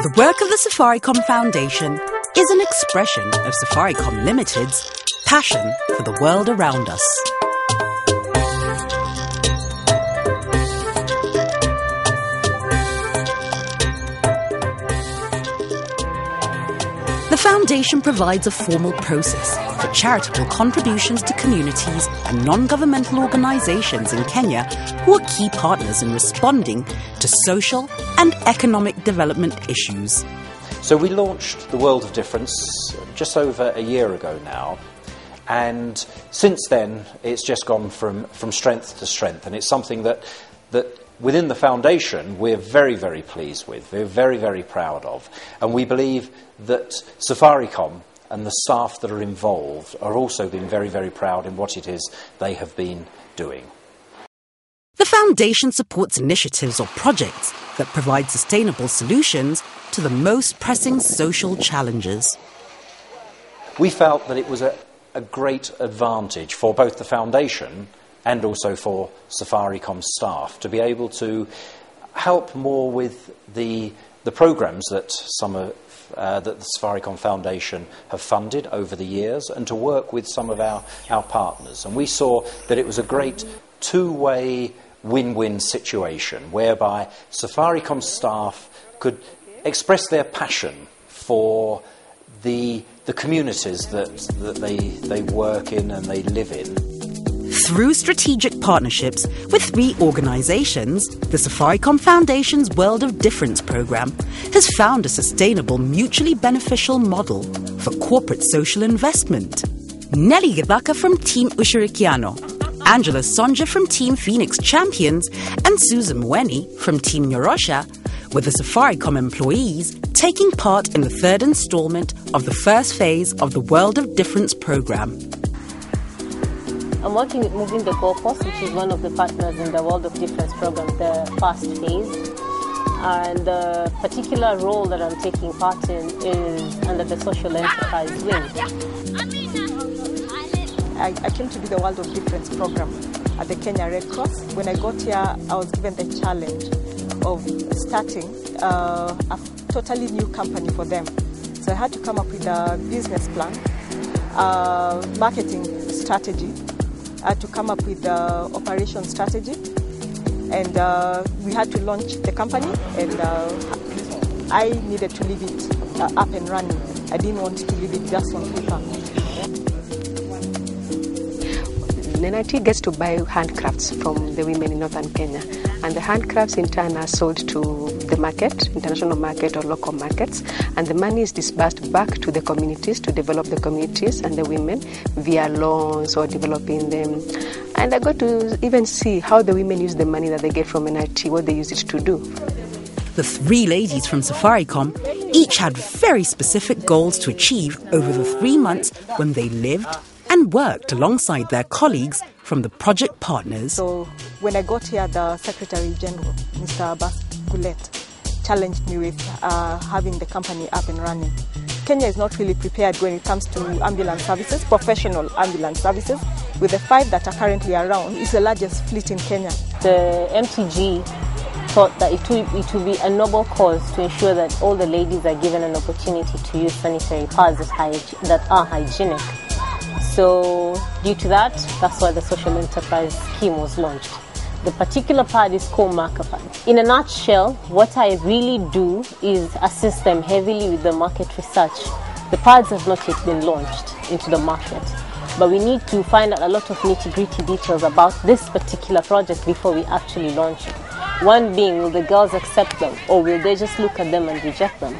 The work of the Safaricom Foundation is an expression of Safaricom Limited's passion for the world around us. The Foundation provides a formal process for charitable contributions to communities and non-governmental organisations in Kenya who are key partners in responding to social and economic development issues. So we launched the World of Difference just over a year ago now, and since then it's just gone from strength to strength, and it's something that within the Foundation we're very, very pleased with, we're very, very proud of, and we believe that Safaricom and the staff that are involved are also being very, very proud in what it is they have been doing. The Foundation supports initiatives or projects that provide sustainable solutions to the most pressing social challenges. We felt that it was a great advantage for both the Foundation and also for Safaricom staff to be able to help more with the programmes that that the Safaricom Foundation have funded over the years, and to work with some of our partners. And we saw that it was a great two-way win-win situation whereby Safaricom staff could express their passion for the communities that they work in and they live in. Through strategic partnerships with 3 organisations, the Safaricom Foundation's World of Difference programme has found a sustainable, mutually beneficial model for corporate social investment. Nelly Gibaka from Team Ushirikiano, Angela Sonja from Team Phoenix Champions, and Susan Mweni from Team Nyorosha, with the Safaricom employees taking part in the 3rd instalment of the first phase of the World of Difference programme. I'm working with Moving the Goalpost, which is one of the partners in the World of Difference program, the first phase. And the particular role that I'm taking part in is under the social enterprise wing. I came to do the World of Difference program at the Kenya Red Cross. When I got here, I was given the challenge of starting a totally new company for them. So I had to come up with a business plan, marketing strategy. I had to come up with the operation strategy, and we had to launch the company, and I needed to leave it up and running. I didn't want to leave it just on paper. NNIT gets to buy handcrafts from the women in northern Kenya, and the handcrafts in turn are sold to the market, international market or local markets, and the money is disbursed back to the communities to develop the communities and the women via loans or developing them. And I got to even see how the women use the money that they get from NIT, what they use it to do. The 3 ladies from Safaricom each had very specific goals to achieve over the 3 months when they lived and worked alongside their colleagues from the project partners. So when I got here, the Secretary General, Mr. Abbas Gulet, challenged me with having the company up and running. Kenya is not really prepared when it comes to ambulance services, professional ambulance services. With the 5 that are currently around, it's the largest fleet in Kenya. The MTG thought that it would be a noble cause to ensure that all the ladies are given an opportunity to use sanitary pads that are hygienic. So due to that, that's why the social enterprise scheme was launched. The particular pad is called Marker Pad. In a nutshell, what I really do is assist them heavily with the market research. The pads have not yet been launched into the market, but we need to find out a lot of nitty-gritty details about this particular project before we actually launch it. One being, will the girls accept them, or will they just look at them and reject them?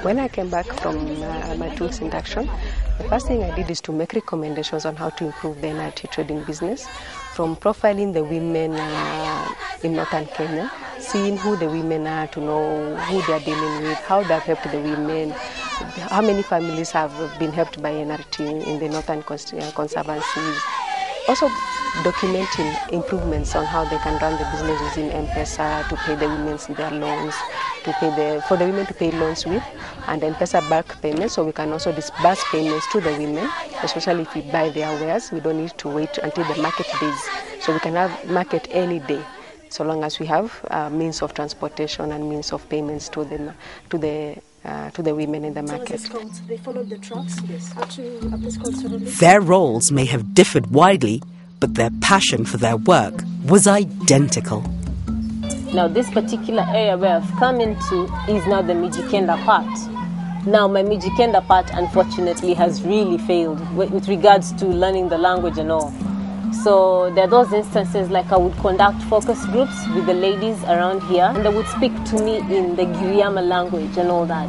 When I came back from my tools induction, the first thing I did is to make recommendations on how to improve the NIT trading business, from profiling the women in northern Kenya, seeing who the women are, to know who they are dealing with, how they have helped the women, how many families have been helped by NRT in the northern conservancies. Also documenting improvements on how they can run the business using M-Pesa to pay the women their loans, for the women to pay loans with, and M-Pesa back payments, so we can also disburse payments to the women, especially if we buy their wares. We don't need to wait until the market days, so we can have market any day. so long as we have means of transportation and means of payments to the women in the market. They followed the trucks. Yes. Actually, Their roles may have differed widely, but their passion for their work was identical. Now, this particular area where I've come into is now the Mijikenda part. Now, my Mijikenda part, unfortunately, has really failed with regards to learning the language and all. So there are those instances like I would conduct focus groups with the ladies around here, and they would speak to me in the Giriama language and all that.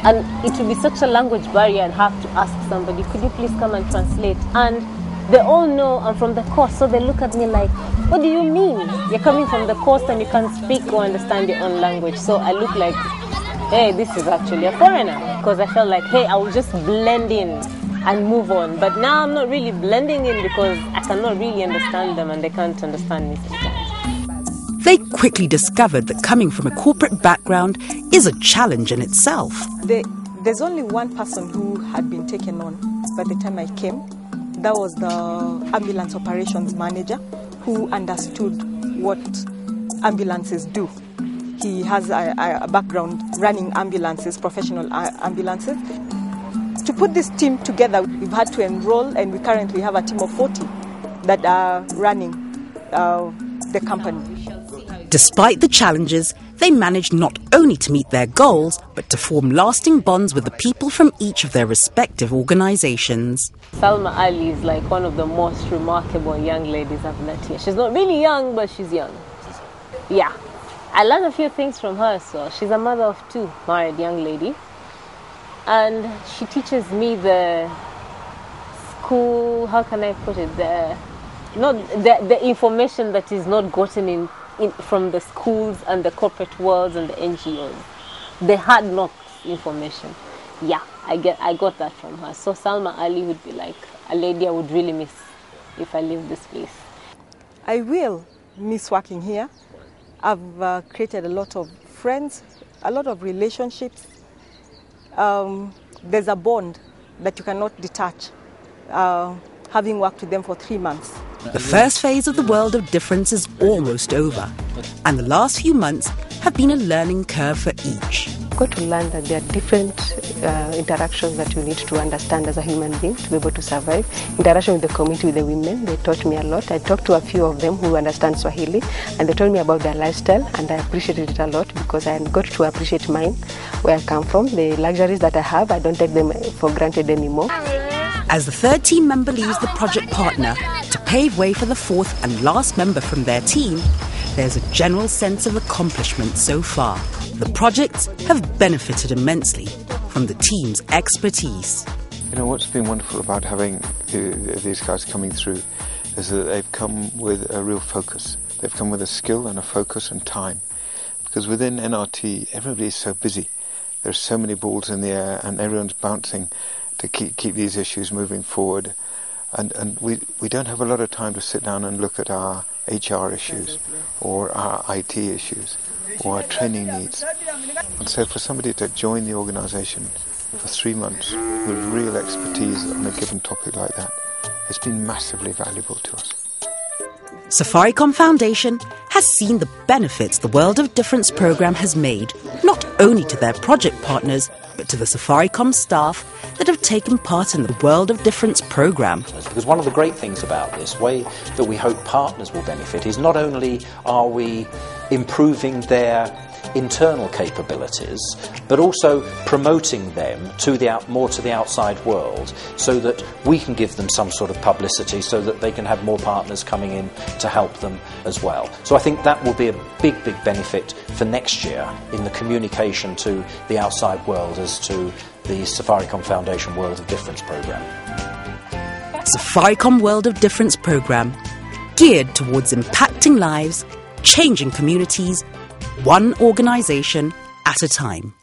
And it would be such a language barrier, I'd have to ask somebody, could you please come and translate? And they all know I'm from the coast, so they look at me like, what do you mean? You're coming from the coast and you can't speak or understand your own language. So I look like, hey, this is actually a foreigner. Because I felt like, hey, I will just blend in and move on. But now I'm not really blending in because I cannot really understand them and they can't understand me sometimes. They quickly discovered that coming from a corporate background is a challenge in itself. There's only one person who had been taken on by the time I came. That was the ambulance operations manager who understood what ambulances do. He has a background running ambulances, professional ambulances. To put this team together, we've had to enroll, and we currently have a team of 40 that are running the company. Despite the challenges, they managed not only to meet their goals, but to form lasting bonds with the people from each of their respective organizations. Salma Ali is like one of the most remarkable young ladies I've met here. She's not really young, but she's young. Yeah. I learned a few things from her. So she's a mother of 2, married young lady. And she teaches me the school, how can I put it, the information that is not gotten in from the schools and the corporate worlds and the NGOs. The hard knocks information. Yeah, I got that from her. So Salma Ali would be like a lady I would really miss if I leave this place. I will miss working here. I've created a lot of friends, a lot of relationships. There's a bond that you cannot detach, having worked with them for 3 months. The first phase of the World of Difference is almost over, and the last few months have been a learning curve for each. I've got to learn that there are different interactions that you need to understand as a human being to be able to survive. Interaction with the community, with the women, they taught me a lot. I talked to a few of them who understand Swahili, and they told me about their lifestyle, and I appreciated it a lot because I got to appreciate mine, where I come from, the luxuries that I have. I don't take them for granted anymore. As the third team member leaves the project partner to pave way for the fourth and last member from their team, there's a general sense of accomplishment so far. The projects have benefited immensely from the team's expertise. You know, what's been wonderful about having these guys coming through is that they've come with a real focus. They've come with a skill and a focus and time. Because within NRT, everybody's so busy. There's so many balls in the air and everyone's bouncing to keep these issues moving forward. And we don't have a lot of time to sit down and look at our HR issues or our IT issues or our training needs. And so for somebody to join the organisation for 3 months with real expertise on a given topic like that, it's been massively valuable to us. Safaricom Foundation has seen the benefits the World of Difference programme has made, not only to their project partners, but to the Safaricom staff that have taken part in the World of Difference programme. Because one of the great things about this way that we hope partners will benefit is not only are we improving their internal capabilities, but also promoting them to more to the outside world, so that we can give them some sort of publicity, so that they can have more partners coming in to help them as well. So I think that will be a big benefit for next year in the communication to the outside world as to the Safaricom Foundation World of Difference programme. Safaricom World of Difference programme, geared towards impacting lives, changing communities, one organisation at a time.